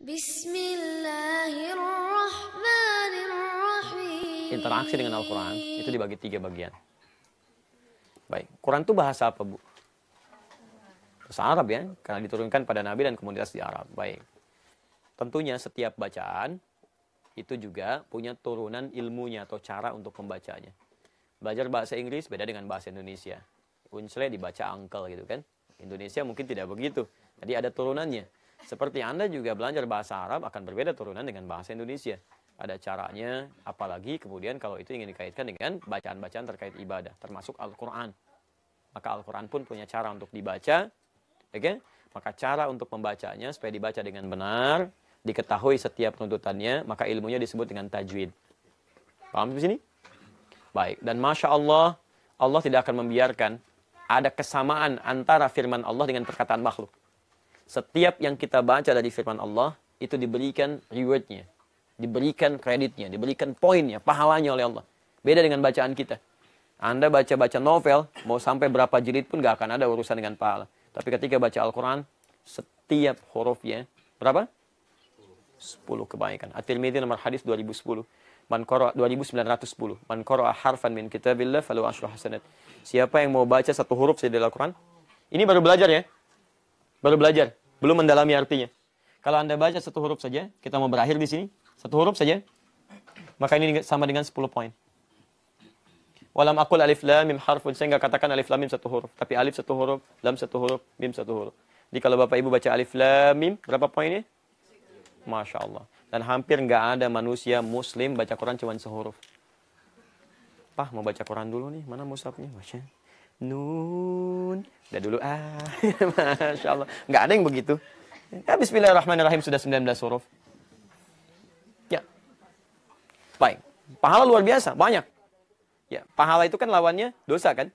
Bismillahirrahmanirrahim. Interaksi dengan Al-Quran itu dibagi 3 bagian. Baik, Quran itu bahasa apa, Bu? Bahasa Arab ya, karena diturunkan pada Nabi dan komunitas di Arab. Baik. Tentunya setiap bacaan itu juga punya turunan ilmunya atau cara untuk membacanya. Belajar bahasa Inggris beda dengan bahasa Indonesia. Unsle dibaca uncle gitu kan. Indonesia mungkin tidak begitu. Jadi ada turunannya. Seperti Anda juga belajar bahasa Arab akan berbeda turunan dengan bahasa Indonesia. Ada caranya, apalagi kemudian kalau itu ingin dikaitkan dengan bacaan-bacaan terkait ibadah, termasuk Al-Quran. Maka Al-Quran pun punya cara untuk dibaca. Okay? Maka cara untuk membacanya supaya dibaca dengan benar, diketahui setiap penuntutannya, maka ilmunya disebut dengan tajwid. Paham di sini? Baik. Dan Masya Allah, Allah tidak akan membiarkan ada kesamaan antara firman Allah dengan perkataan makhluk. Setiap yang kita baca dari firman Allah, itu diberikan rewardnya, diberikan kreditnya, diberikan poinnya, pahalanya oleh Allah. Beda dengan bacaan kita. Anda baca-baca novel, mau sampai berapa jilid pun gak akan ada urusan dengan pahala. Tapi ketika baca Al-Quran, setiap hurufnya, berapa? 10 kebaikan. At-Tirmidzi nomor hadis 2010. Man qara'a 2910. Man qara'a harfan min kitabillah falahu asyru hasanat. Siapa yang mau baca satu huruf saja dari Al-Quran? Ini baru belajar ya. Baru belajar, belum mendalami artinya. Kalau Anda baca satu huruf saja, kita mau berakhir di sini, satu huruf saja, maka ini sama dengan 10 poin. Walam aqul alif lam mim harfun, saya enggak katakan alif lam mim satu huruf, tapi alif satu huruf, lam satu huruf, mim satu huruf. Jadi kalau Bapak Ibu baca alif lam mim, berapa poinnya? Masya Allah. Dan hampir enggak ada manusia muslim baca Quran cuma sehuruf. Pak, mau baca Quran dulu nih, mana mushafnya? Masya Nun. Udah dulu Masya Allah. Enggak ada yang begitu. Ya, Bismillahirrahmanirrahim sudah 19 huruf. Ya. Baik. Pahala luar biasa, banyak. Ya, pahala itu kan lawannya dosa kan?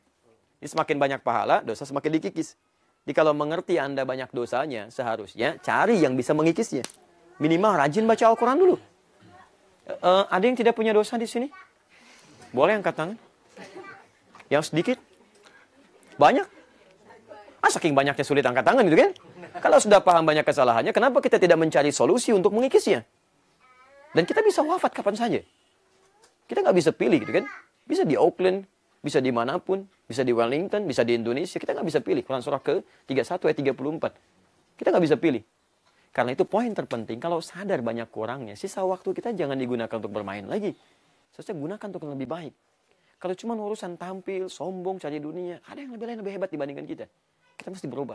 Jadi semakin banyak pahala, dosa semakin dikikis. Jadi kalau mengerti Anda banyak dosanya, seharusnya cari yang bisa mengikisnya. Minimal rajin baca Al-Quran dulu. Ada yang tidak punya dosa di sini? Boleh angkat tangan? Yang sedikit? Banyak? Saking banyaknya sulit angkat tangan gitu kan? Kalau sudah paham banyak kesalahannya, kenapa kita tidak mencari solusi untuk mengikisnya? Dan kita bisa wafat kapan saja. Kita nggak bisa pilih gitu kan? Bisa di Auckland, bisa di manapun, bisa di Wellington, bisa di Indonesia. Kita nggak bisa pilih. Quran surah ke-31 ayat 34. Kita nggak bisa pilih. Karena itu poin terpenting, kalau sadar banyak kurangnya, sisa waktu kita jangan digunakan untuk bermain lagi. Seharusnya gunakan untuk yang lebih baik. Kalau cuma urusan tampil, sombong, cari dunia, ada yang lebih lain lebih hebat dibandingkan kita. Kita mesti berubah.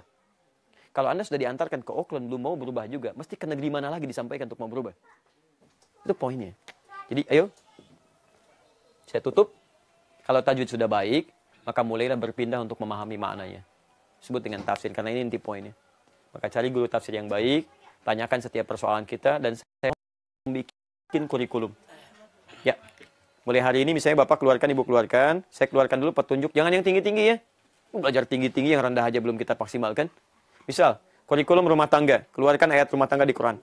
Kalau Anda sudah diantarkan ke Auckland, belum mau berubah juga, mesti ke negeri mana lagi disampaikan untuk mau berubah. Itu poinnya. Jadi ayo, saya tutup. Kalau tajwid sudah baik, maka mulailah berpindah untuk memahami maknanya. Sebut dengan tafsir, karena ini inti poinnya. Maka cari guru tafsir yang baik, tanyakan setiap persoalan kita, dan saya bikin kurikulum. Ya, mulai hari ini misalnya Bapak keluarkan, Ibu keluarkan, saya keluarkan dulu petunjuk, jangan yang tinggi-tinggi ya. Belajar tinggi-tinggi, yang rendah aja belum kita maksimalkan. Misal, kurikulum rumah tangga, keluarkan ayat rumah tangga di Quran.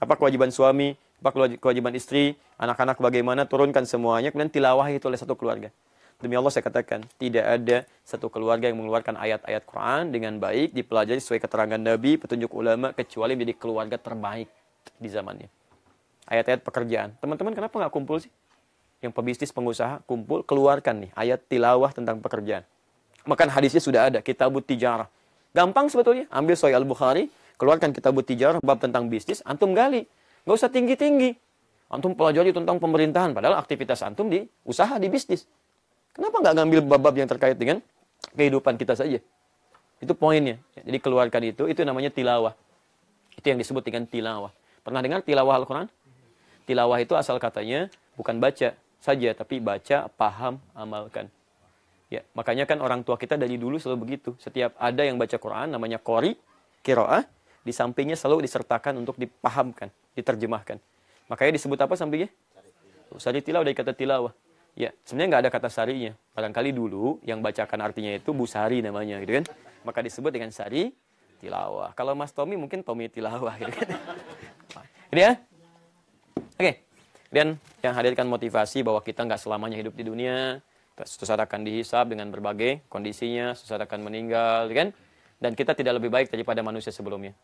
Apa kewajiban suami, apa kewajiban istri, anak-anak bagaimana, turunkan semuanya, kemudian tilawah itu oleh satu keluarga. Demi Allah saya katakan, tidak ada satu keluarga yang mengeluarkan ayat-ayat Quran dengan baik, dipelajari sesuai keterangan Nabi, petunjuk ulama, kecuali menjadi keluarga terbaik di zamannya. Ayat-ayat pekerjaan. Teman-teman kenapa nggak kumpul sih? Yang pebisnis, pengusaha, kumpul, keluarkan nih ayat tilawah tentang pekerjaan. Maka hadisnya sudah ada, Kitabut Tijarah. Gampang sebetulnya, ambil Sahih Al-Bukhari, keluarkan Kitabut Tijarah, bab tentang bisnis, antum gali. Nggak usah tinggi-tinggi. Antum pelajari tentang pemerintahan, padahal aktivitas antum di usaha, di bisnis. Kenapa nggak ngambil bab-bab yang terkait dengan kehidupan kita saja? Itu poinnya. Jadi keluarkan itu namanya tilawah. Itu yang disebut dengan tilawah. Pernah dengar tilawah Al-Quran? Tilawah itu asal katanya bukan baca saja, tapi baca, paham, amalkan. Ya, makanya kan orang tua kita dari dulu selalu begitu. Setiap ada yang baca Quran, namanya qori, qiraah, di sampingnya selalu disertakan untuk dipahamkan, diterjemahkan. Makanya disebut apa sampingnya? Sari tilawah, dari kata tilawah. Ya, sebenarnya nggak ada kata sarinya. Barangkali dulu yang bacakan artinya itu Busari namanya, gitu kan? Maka disebut dengan sari tilawah. Kalau Mas Tommy mungkin Tommy tilawah, gitu kan? Ini ya? Oke. Dan yang hadirkan motivasi bahwa kita nggak selamanya hidup di dunia. Suatu saat akan dihisab dengan berbagai kondisinya. Suatu saat akan meninggal, gitu kan? Dan kita tidak lebih baik daripada manusia sebelumnya.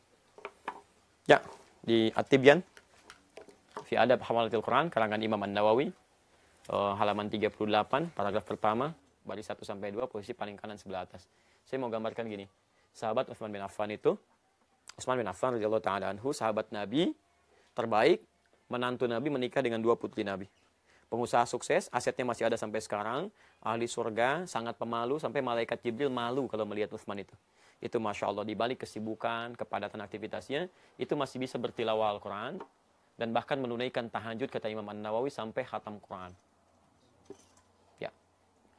Ya, di At-Tibyan fi Adab Hamalatil Quran karangan Imam An-Nawawi, halaman 38, paragraf pertama, baris 1 sampai 2, posisi paling kanan sebelah atas. Saya mau gambarkan gini. Sahabat Utsman bin Affan itu, Utsman bin Affan radhiyallahu taala anhu, sahabat Nabi terbaik, menantu Nabi menikah dengan 2 putri Nabi. Pengusaha sukses, asetnya masih ada sampai sekarang, ahli surga, sangat pemalu, sampai malaikat Jibril malu kalau melihat Utsman itu. Itu Masya Allah, dibalik kesibukan, kepadatan aktivitasnya, itu masih bisa bertilawah Al-Quran, dan bahkan menunaikan tahajud, kata Imam An-Nawawi, sampai khatam Quran. Ya,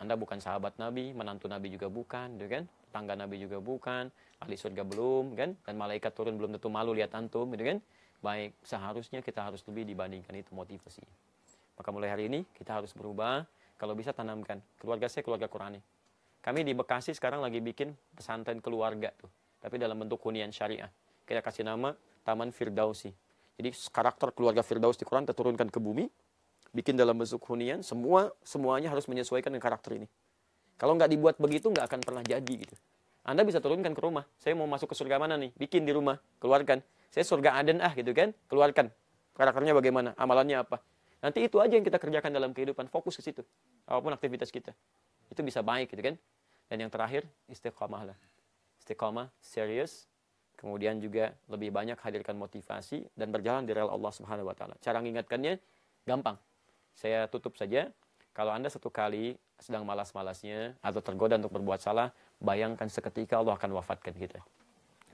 Anda bukan sahabat Nabi, menantu Nabi juga bukan, gitu kan? Tangga Nabi juga bukan, ahli surga belum, kan? Dan malaikat turun belum tentu malu lihat antum, gitu kan? Baik, seharusnya kita harus lebih dibandingkan itu motivasi. Maka mulai hari ini kita harus berubah. Kalau bisa tanamkan. Keluarga saya keluarga Qurani. Kami di Bekasi sekarang lagi bikin pesantren keluarga tuh. Tapi dalam bentuk hunian syariah. Kita kasih nama Taman Firdausi. Jadi karakter keluarga Firdaus di Quran kita turunkan ke bumi. Bikin dalam bentuk hunian. Semuanya harus menyesuaikan dengan karakter ini. Kalau nggak dibuat begitu nggak akan pernah jadi gitu. Anda bisa turunkan ke rumah. Saya mau masuk ke surga mana nih? Bikin di rumah. Keluarkan. Saya surga Aden gitu kan. Keluarkan. Karakternya bagaimana? Amalannya apa? Nanti itu aja yang kita kerjakan dalam kehidupan, fokus ke situ. Apapun aktivitas kita. Itu bisa baik gitu kan. Dan yang terakhir, istiqamah lah. Istiqamah, serius. Kemudian juga lebih banyak hadirkan motivasi dan berjalan di rel Allah Subhanahu wa taala. Cara mengingatkannya gampang. Saya tutup saja. Kalau Anda satu kali sedang malas-malasnya atau tergoda untuk berbuat salah, bayangkan seketika Allah akan wafatkan kita.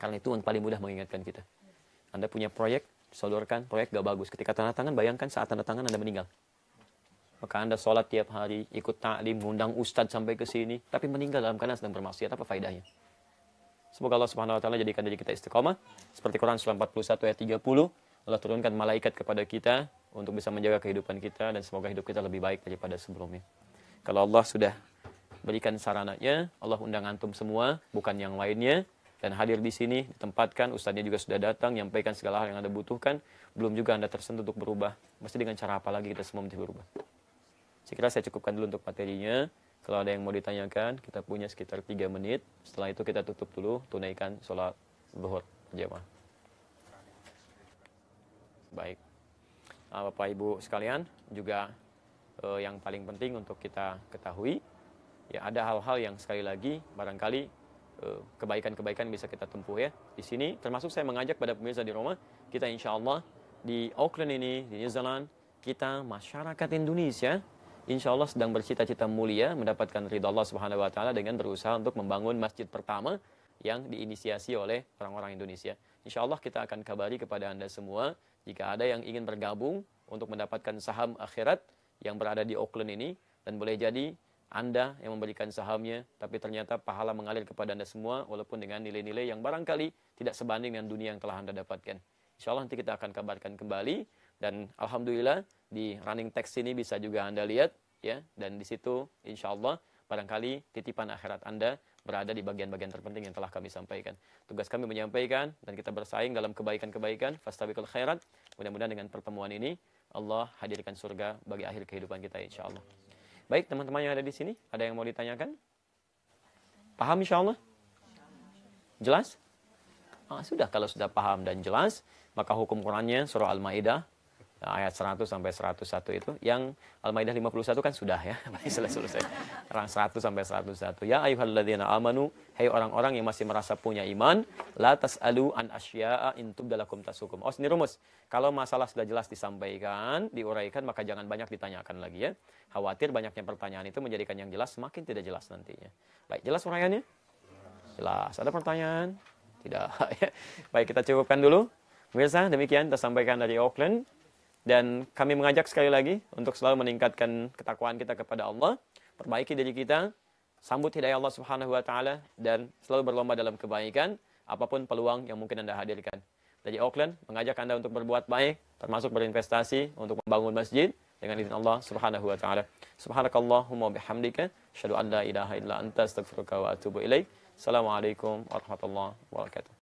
Karena itu yang paling mudah mengingatkan kita. Anda punya proyek, sodorkan, proyek gak bagus. Ketika tanda tangan, bayangkan saat tanda tangan Anda meninggal. Maka Anda sholat tiap hari, ikut ta'lim, undang ustadz sampai ke sini, tapi meninggal dalam keadaan sedang bermaksiat, apa faedahnya? Semoga Allah Subhanahu wa taala jadikan diri kita istiqamah. Seperti Quran surah 41 ayat 30, Allah turunkan malaikat kepada kita untuk bisa menjaga kehidupan kita dan semoga hidup kita lebih baik daripada sebelumnya. Kalau Allah sudah berikan sarananya, Allah undang antum semua, bukan yang lainnya. Dan hadir di sini, ditempatkan, ustadznya juga sudah datang, menyampaikan segala hal yang Anda butuhkan. Belum juga Anda tersentuh untuk berubah. Mesti dengan cara apa lagi kita semua mesti berubah. Saya kira saya cukupkan dulu untuk materinya. Kalau ada yang mau ditanyakan, kita punya sekitar 3 menit. Setelah itu kita tutup dulu, tunaikan sholat zuhur berjamaah. Baik. Bapak Ibu sekalian, juga yang paling penting untuk kita ketahui, ya ada hal-hal yang sekali lagi barangkali kebaikan-kebaikan bisa kita tempuh ya. Di sini termasuk saya mengajak pada pemirsa di rumah, kita insya Allah di Auckland ini, di New Zealand, kita masyarakat Indonesia insya Allah sedang bercita-cita mulia mendapatkan ridha Allah Subhanahu wa taala dengan berusaha untuk membangun masjid pertama yang diinisiasi oleh orang-orang Indonesia. Insya Allah kita akan kabari kepada Anda semua jika ada yang ingin bergabung untuk mendapatkan saham akhirat yang berada di Auckland ini, dan boleh jadi Anda yang memberikan sahamnya, tapi ternyata pahala mengalir kepada Anda semua, walaupun dengan nilai-nilai yang barangkali tidak sebanding dengan dunia yang telah Anda dapatkan. Insya Allah nanti kita akan kabarkan kembali, dan Alhamdulillah di running text ini bisa juga Anda lihat, ya, dan di situ insya Allah barangkali titipan akhirat Anda berada di bagian-bagian terpenting yang telah kami sampaikan. Tugas kami menyampaikan, dan kita bersaing dalam kebaikan-kebaikan, fastabiqul khairat. Mudah-mudahan dengan pertemuan ini, Allah hadirkan surga bagi akhir kehidupan kita insya Allah. Baik, teman-teman yang ada di sini, ada yang mau ditanyakan? Paham insya Allah? Jelas? Sudah, kalau sudah paham dan jelas, maka hukum Qurannya surah Al-Maidah ayat 100 sampai 101 itu, yang Al-Maidah 51 kan sudah ya, selesai. Orang 100 sampai 101. Ya ayyuhalladzina amanu, hai orang-orang yang masih merasa punya iman, la tas'alu an asya'a in tubdalakum tasukum. Ini rumus. Kalau masalah sudah jelas disampaikan, diuraikan, maka jangan banyak ditanyakan lagi ya. Khawatir banyaknya pertanyaan itu menjadikan yang jelas semakin tidak jelas nantinya. Baik, jelas uraiannya? Jelas. Ada pertanyaan? Tidak. Baik, kita cukupkan dulu. Pemirsa, demikian kita sampaikan dari Auckland. Dan kami mengajak sekali lagi untuk selalu meningkatkan ketakwaan kita kepada Allah, perbaiki diri kita, sambut hidayah Allah Subhanahu wa taala, dan selalu berlomba dalam kebaikan apapun peluang yang mungkin Anda hadirkan. Dari Auckland mengajak Anda untuk berbuat baik, termasuk berinvestasi untuk membangun masjid dengan izin Allah Subhanahu wa taala. Subhanakallahumma bihamdika asyhadu an la ilaha illa anta astaghfiruka wa atubu ilaik. Assalamualaikum warahmatullahi wabarakatuh.